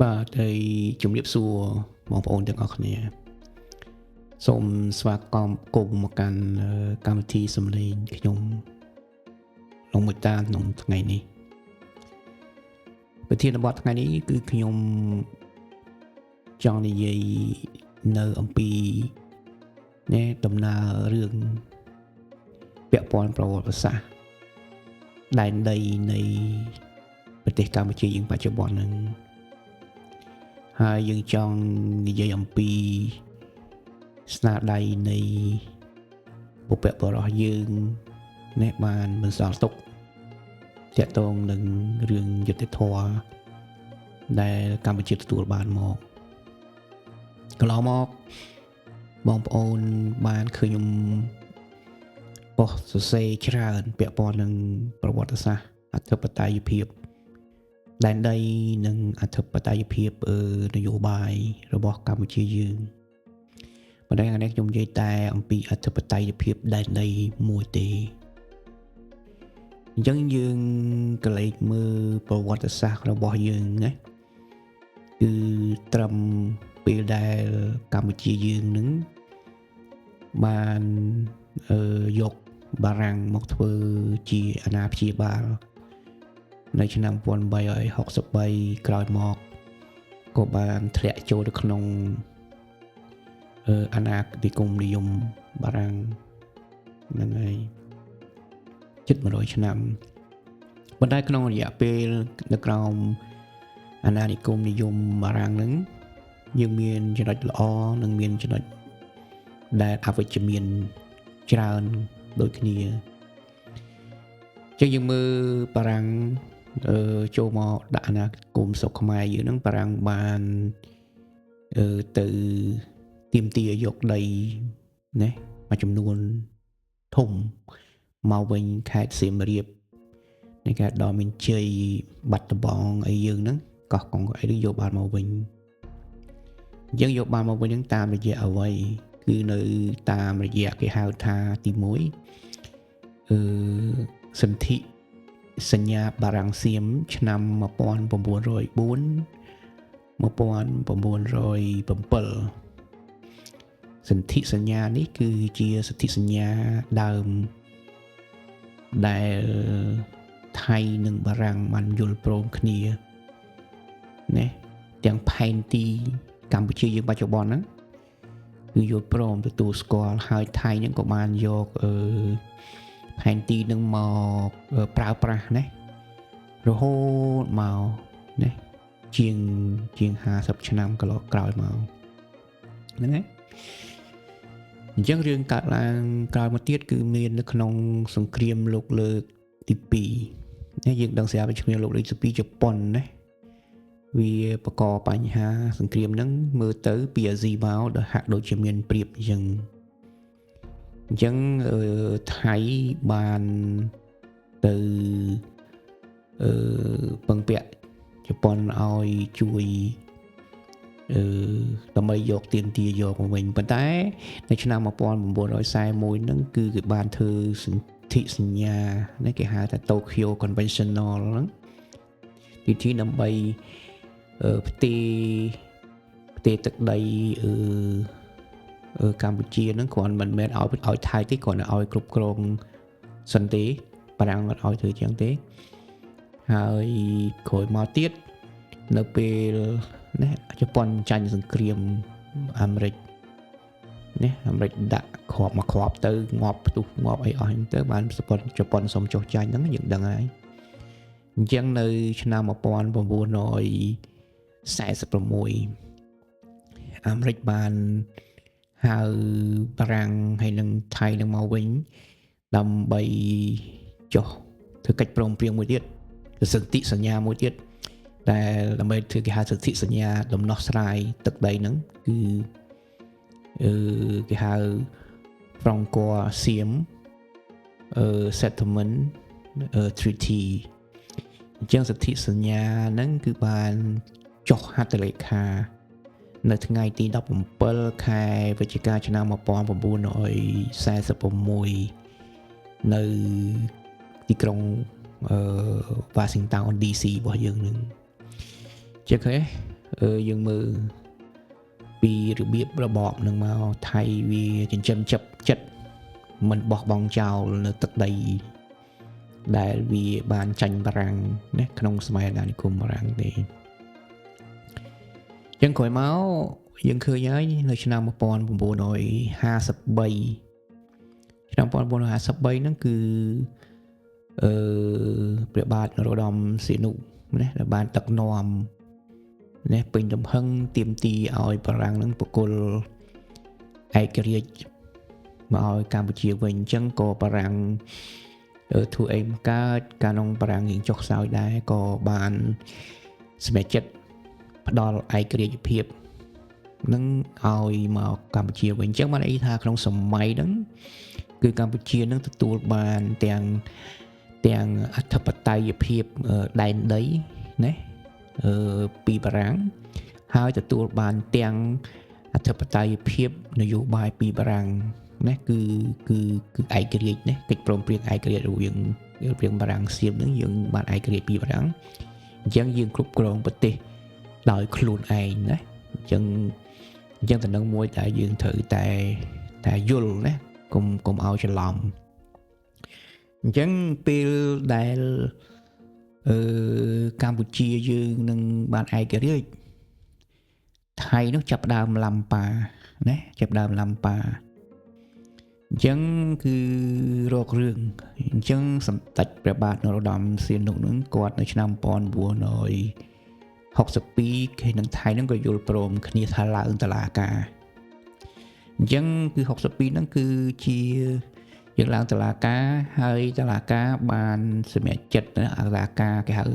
បាទហើយជំរាបសួរបងប្អូនទាំងអស់គ្នាសូមស្វាគមន៍មកកាន់កម្មវិធីសំឡេងខ្ញុំលោកមួយតាក្នុងថ្ងៃនេះប្រធានបទថ្ងៃនេះគឺខ្ញុំចង់និយាយនៅអំពីដំណើររឿងពាក់ព័ន្ធប្រវត្តិសាស្ត្រដែនដីនៃប្រទេសកម្ពុជាយើងបច្ចុប្បន្នហ្នឹងហើយយើងចង់និយាយអំពីស្នាដៃនៃបុព្វបុរសយើងបានបន្សល់ទុកទាក់ទងនឹងរឿងយុត្តិធម៌ដែលកម្ពុជាទទួលបានមកកន្លងមកបងប្អូនបានឃើញខ្ញុំបោះសរសេរច្រើនពាក់ព័ន្ធនឹងប្រវត្តិសាស្ត្រអធិបតេយ្យភាពដែនដីនិងអធិបតេយ្យភាពនយោបាយរបស់កម្ពុជាយើងប៉ុន្តែថ្ងៃនេះខ្ញុំនិយាយតែអំពីអធិបតេយ្យភាពដែនដីមួយទេអញ្ចឹងយើងក៏លេចមើលប្រវត្តិសាស្ត្ររបស់យើងណាគឺត្រឹមពេលដែលកម្ពុជាយើងនឹងបានយកបារាំងមកធ្វើជាអាណាព្យាបាលនៅឆ្នាំ1863ក្រោយមកក៏បានធ្លាក់ចូលទៅក្នុងអាណានិគមនិយមបារាំងហ្នឹងហើយជិត100ឆ្នាំប៉ុន្តែក្នុងរយៈពេលនៅក្រោមអាណានិគមនិយមបារាំងហ្នឹងយើងមានចំណុចល្អនិងមានចំណុចដែលអវិជ្ជមានច្រើនដូចគ្នាចឹងយើងមើលបារាំងចូលមកដាក់អាណានិគមស្រុកខ្មែរយើងហ្នឹងបារាំងបានទៅទាមទារយកដីណាមួយចំនួនធំមកវិញខេត្តសៀមរាបនៃខេត្តដ៏មានជ័យបាត់ដំបងអីយើងហ្នឹងកោះកុងអីយកបានមកវិញយើងយកបានមកវិញហ្នឹងតាមរយៈអ្វីគឺនៅតាមរយៈគេហៅថាទី1សន្ធិសញ្ញាបារាំងសៀមឆ្នាំ1904 1907សន្ធិសញ្ញានេះគឺជាសន្ធិសញ្ញាដើមដែលថៃនិងបារាំងបានយល់ព្រមគ្នាណាទាំងផែនទីកម្ពុជាយើងបច្ចុប្បន្នហ្នឹងគឺយល់ព្រមទទួលស្គាល់ហើយថៃហ្នឹងក៏បានយកផែនទីនឹងមកប្រើប្រាស់ណារហូតមកណាជាង50ឆ្នាំកន្លងក្រោយមកហ្នឹងហើយអញ្ចឹងរឿងកើតឡើងក្រោយមកទៀតគឺមាននៅក្នុងសង្គ្រាមលោកលើកទី2ណាយើងដឹងស្រាប់ពីសង្គ្រាមលោកលើកទី2ជប៉ុនណាវាបង្កបញ្ហាសង្គ្រាមហ្នឹងមើលទៅពីអាស៊ីមកដល់ហាក់ដូចជាមានព្រៀបអញ្ចឹងថៃបានទៅពឹងពាក់ជប៉ុនឲ្យជួយដើម្បីយកទាមទារយកមកវិញប៉ុន្តែនៅឆ្នាំ1941ហ្នឹងគឺគេបានធ្វើសន្ធិសញ្ញានេះគេហៅថា Tokyo Conventional ហ្នឹងទីដើម្បីផ្ទេរទឹកដីកម្ពុជាហ្នឹងគ្រាន់មិនមែនឲ្យថៃទេគ្រាន់តែឲ្យគ្រប់គ្រងសិនទេបារាំងអត់ឲ្យធ្វើចឹងទេហើយក្រោយមកទៀតនៅពេលណាជប៉ុនចាញ់សង្គ្រាមអាមេរិកណាអាមេរិកដាក់គ្រាប់មកគ្រាប់ទៅងាប់ផ្ទុះងាប់អីអស់ហ្នឹងទៅបានជប៉ុនសុំចុះចាញ់ហ្នឹងយើងដឹងហើយអញ្ចឹងនៅឆ្នាំ1946អាមេរិកបានហៅបារាំងហើយនឹងថៃនឹងមកវិញដើម្បីចុះធ្វើកិច្ចព្រមព្រៀងមួយទៀតសន្ធិសញ្ញាមួយទៀតដែលដើម្បីធ្វើគេហៅសន្ធិសញ្ញាដំណោះស្រាយទឹកដីហ្នឹងគឺគេហៅ Franco-Siem Settlement Treaty អញ្ចឹងសន្ធិសញ្ញាហ្នឹងគឺបានចុះហត្ថលេខានៅថ្ងៃទី17ខែវិច្ឆិកាឆ្នាំ1946នៅទីក្រុងWashington DC របស់យើងនឹងជាឃើញ យើងមើលពីរបៀបរបបនឹងមកថៃវាចិញ្ចឹមចិត្តមិនបោះបង់ចោលនៅទឹកដីដែលវាបានចាញ់បារាំងណាក្នុងសម័យអាណានិគមបារាំងទេចឹងក្រោយមកយើងឃើញហើយនៅឆ្នាំ1953ឆ្នាំ1953ហ្នឹងគឺព្រះបាទនរោត្តមសីហនុណាដែលបានដឹកនាំណាពេញទំហឹងទាមទារឲ្យបារាំងនឹងបកគលឯករាជ្យមកឲ្យកម្ពុជាវិញអញ្ចឹងក៏បារាំងធ្វើអីមកកើតកាលនោះបារាំងយើងចុះខ្សោយដែរក៏បានសម្រេចចិត្តផ្ដល់ឯករាជ្យភាពនឹងឲ្យមកកម្ពុជាវិញអញ្ចឹងបានន័យថាក្នុងសម័យហ្នឹងគឺកម្ពុជានឹងទទួលបានទាំងអធិបតេយ្យភាពដែនដីណាពីបារាំងហើយទទួលបានទាំងអធិបតេយ្យភាពនយោបាយពីបារាំងណាគឺឯករាជ្យណាកិច្ចព្រមព្រៀងឯករាជ្យរវាងបារាំងសៀមនឹងយើងបានឯករាជ្យពីបារាំងអញ្ចឹងយើងគ្រប់គ្រងប្រទេសដោយខ្លួនឯងណាអញ្ចឹងតំណឹងមួយតែយើងត្រូវតែយល់ណាកុំឲ្យច្រឡំអញ្ចឹងពេលដែលកម្ពុជាយើងនឹងបានឯករាជ្យថៃនោះចាប់ដើមឡំប៉ាណាចាប់ដើមឡំប៉ាអញ្ចឹងគឺរករឿងអញ្ចឹងសម្ដេចព្រះបាទនរោត្តមសីហនុនឹងគាត់នៅឆ្នាំ1962គេនឹងថៃនឹងក៏យល់ព្រមគ្នាថាឡើងតុលាការអញ្ចឹងគឺ62ហ្នឹងគឺជាយើងឡើងតុលាការហើយតុលាការបានសម្រេចចិត្តតុលាការគេហៅ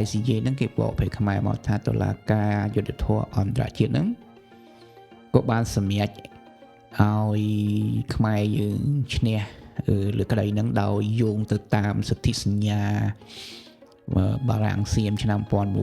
ICJ ហ្នឹងគេបកប្រែខ្មែរមកថាតុលាការយុត្តិធម៌អន្តរជាតិហ្នឹងក៏បានសម្រេចឲ្យខ្មែរយើងឈ្នះលើក្តីហ្នឹងដោយយោងទៅតាមសន្ធិសញ្ញាបារាំងសៀមឆ្នាំ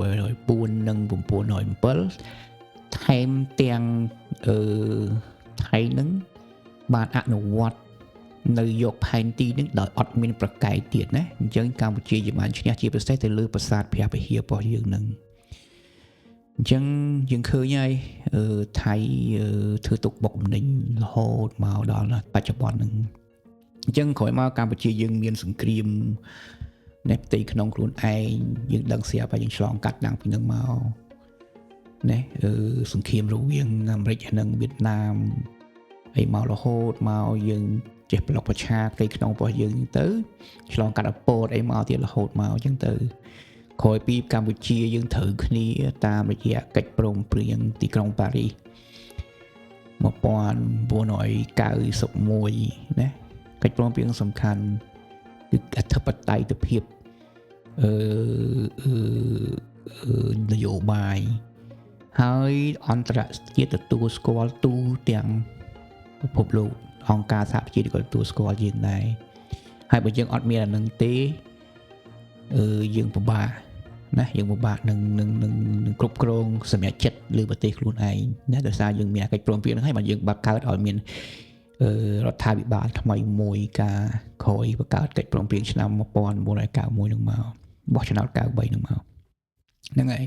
1904និង1907ថែមទាំងថៃនឹងបានអនុវត្តនៅយកផែនទីនឹងដោយអត់មានប្រកែកទៀតណាអញ្ចឹងកម្ពុជាយើងបានឈ្នះជាពិសេសទៅលើប្រាសាទព្រះវិហាររបស់យើងនឹងអញ្ចឹងយើងឃើញហើយថៃធ្វើទុកបុកម្នេញរហូតមកដល់បច្ចុប្បន្នហ្នឹងអញ្ចឹងក្រោយមកកម្ពុជាយើងមានសង្គ្រាមនៅផ្ទៃក្នុងខ្លួនឯងយើងដឹងស្រាប់ហើយយើងឆ្លងកាត់ឡើងពីនឹងមកណាសង្គ្រាមរវាងអាមេរិកនិងវៀតណាមអីមករហូតមកយើងចេះប្លុកប្រឆាផ្ទៃក្នុងរបស់យើងទៅឆ្លងកាត់អពតអីមកទៀតរហូតមកអញ្ចឹងទៅក្រោយពីកម្ពុជាយើងត្រូវគ្នាតាមរយៈកិច្ចព្រមព្រៀងទីក្រុងប៉ារីស1991ណាកិច្ចព្រមព្រៀងសំខាន់គឺអធិបតេយ្យភាពនយោបាយហើយអន្តរជាតិទទួលស្គាល់ទូទាំងពិភពលោកអង្គការសហប្រជាជាតិក៏ទទួលស្គាល់យើងដែរហើយបើយើងអត់មានអានឹងទេយើងពិបាកណាយើងពិបាកនឹងគ្រប់គ្រងសម្រេចចិត្តលើប្រទេសខ្លួនឯងណាដោយសារយើងមានកិច្ចព្រមព្រៀងហ្នឹងហើយបើយើងបើកើតឲ្យមានរដ្ឋាភិបាលថ្មីមួយការក្រោយបង្កើតកិច្ចព្រមព្រៀងឆ្នាំ1991នឹងមកបោះឆ្នោត93នឹងមកហ្នឹងហើយ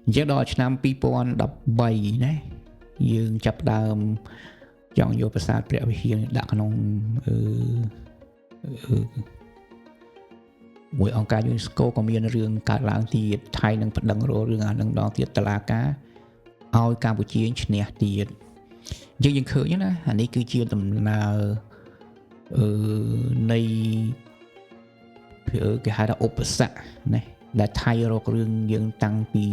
អញ្ចឹងដល់ឆ្នាំ2013ណាយើងចាប់ដើមចង់យកប្រាសាទព្រះវិហារដាក់ក្នុងមួយអង្គការ UNESCO ក៏មានរឿងកើតឡើងទៀតថៃនឹងប្តឹងរករឿងអានឹងដល់ទៀតតុលាការឲ្យកម្ពុជាឈ្នះទៀតយើងឃើញណាអានេះគឺជាដំណើរនៃគេហៅថាឧបសគ្គណាដែលថៃរករឿងយើងតាំងពី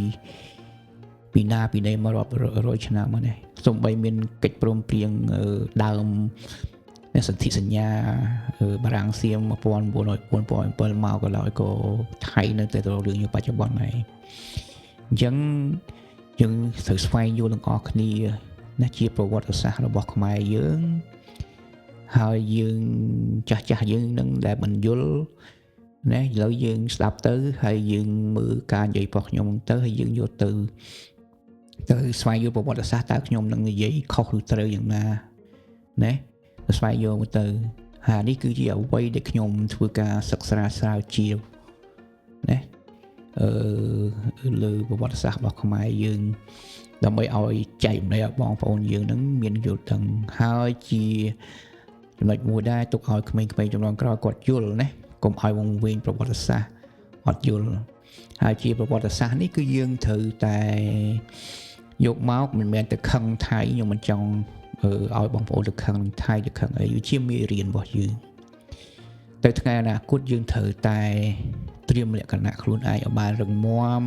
ណាមករាប់រយឆ្នាំមកនេះសូម្បីមានកិច្ចព្រមព្រៀងដើមសន្ធិសញ្ញាបារាំងសៀម1904-2007មកក៏ឡើយក៏ថៃនៅតែរករឿងបច្ចុប្បន្នដែរអញ្ចឹងយើងត្រូវស្វែងយល់ទាំងអស់គ្នាណាជាប្រវត្តិសាស្ត្ររបស់ខ្មែរយើងហើយយើងចាស់យើងនឹងដែលមិនយល់ណាឥឡូវយើងស្ដាប់ទៅហើយយើងមើលការនិយាយរបស់ខ្ញុំទៅហើយយើងយកទៅស្វែងយល់ប្រវត្តិសាស្ត្រតើខ្ញុំនឹងនិយាយខុសឬត្រូវយ៉ាងណាណាស្វែងយល់មកទៅហើយនេះគឺជាអ្វីដែលខ្ញុំធ្វើការសិក្សាស្រាវជ្រាវណា លើប្រវត្តិសាស្ត្ររបស់ខ្មែរយើងដើម្បីឲ្យចែកម្លែកឲ្យបងប្អូនយើងនឹងមានយល់ដឹងហើយជាចំណុចមួយដែរទុកឲ្យក្មេងៗជំនាន់ក្រោយគាត់យល់ណាកុំឲ្យវង្វេងប្រវត្តិសាស្ត្រអត់យល់ហើយជាប្រវត្តិសាស្ត្រនេះគឺយើងត្រូវតែយកមកមិនមែនតែខឹងថៃខ្ញុំមិនចង់ឲ្យបងប្អូនទៅខឹងថៃទៅខឹងអីវាជាមេរៀនរបស់យើងទៅថ្ងៃអនាគតយើងត្រូវតែត្រៀមលក្ខណៈខ្លួនឯងឲ្យបានរឹងមាំ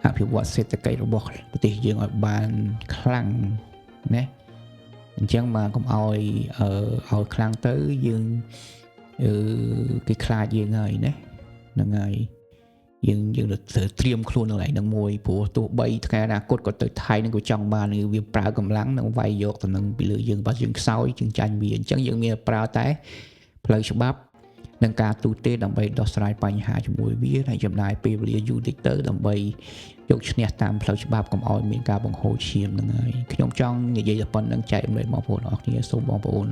អភិវឌ្ឍសេដ្ឋកិច្ចរបស់ប្រទេសយើងឲ្យបានខ្លាំងណាអញ្ចឹងមកកុំឲ្យខ្លាំងទៅយើងគេខ្លាចយើងហើយណាហ្នឹងហើយយើងត្រូវត្រៀមខ្លួននៅកន្លែងហ្នឹងមួយព្រោះទោះបីថ្ងៃអនាគតក៏ទៅថៃនឹងក៏ចង់បានវាប្រើកម្លាំងនឹងវាយយកទៅនឹងពីលើយើងបើយើងខ្សោយជាងចាញ់វាអញ្ចឹងយើងមានប្រើតែផ្លូវច្បាប់និងការទូទេដើម្បីដោះស្រាយបញ្ហាជាមួយវាហើយចំណាយពេលវេលាយូរតិចទៅដើម្បីយកឈ្នះតាមផ្លូវច្បាប់កុំឲ្យមានការបង្ហូរឈាមហ្នឹងហើយខ្ញុំចង់និយាយតែប៉ុណ្្នឹងចែកម្លែកបងប្អូនអរគ្នាសូមបងប្អូន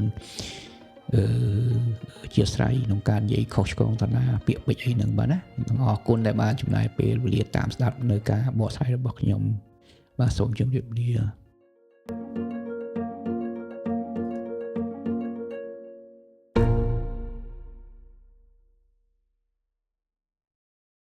ជាស្រ័យក្នុងការនិយាយខុសឆ្គងតាណាពាក្យពេចន៍អីហ្នឹងបាទណាអរគុណដែលបានចំណាយពេលវេលាតាមស្ដាប់នៅការបកស្រាយរបស់ខ្ញុំបាទសូមជម្រាបលា